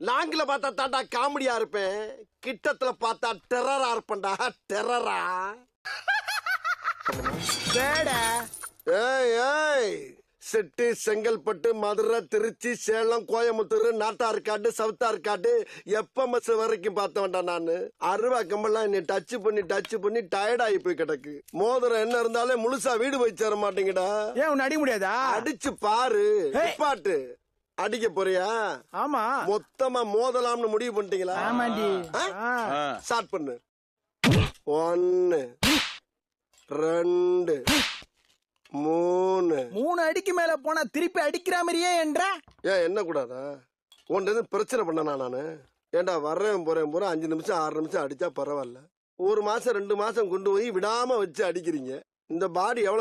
லாங்கில பார்த்தா தாண்டா காமெடியா இருப்பேன், கிட்டத்துல பார்த்தா டெரரா இருப்பேன்டா. டெரரா. ஏய் ஏய், சிட்டி, செங்கல்பட்டு, மதுரை, திருச்சி, சேலம், கோயம்புத்தூர், நாட்டார்காடு, சவுத்தார்காடு, எப்பமஸ் வரைக்கும் பார்த்தவன்டா நானு. அருவா கம்பெல்லாம் என்னை டச் பண்ணி டயர்ட் ஆகி போய் கிடக்கு. மோதிரம் என்ன இருந்தாலே முழுசா வீடு போய் சேர மாட்டேங்கடா. ஏன் உன்னை அடிக்க முடியாதா? அடிச்சு பாரு. பாட்டு அடிக்க போறியா? ஆமா. மொத்தமா மோதலாம்னு முடிவு பண்ணிட்டீங்களா? ஆமாண்டி. ஸ்டார்ட் பண்ணு. 1 2 3 அடிக்கு மேல போனா திருப்பி அடிக்கிற மாதிரியே என்ற. ஏன் என்ன கூடாதா? உன்ன பிரச்சனை பண்ணனா நானு? ஏண்டா வர்றேன் போறேன் 5 நிமிஷம் 6 நிமிஷம் அடிச்சா பரவாயில்ல. 1 மாசம் 2 மாசம் கொண்டு போய் விடாம வச்சு அடிக்கிறீங்க. இந்த பாடி எவ்வளவு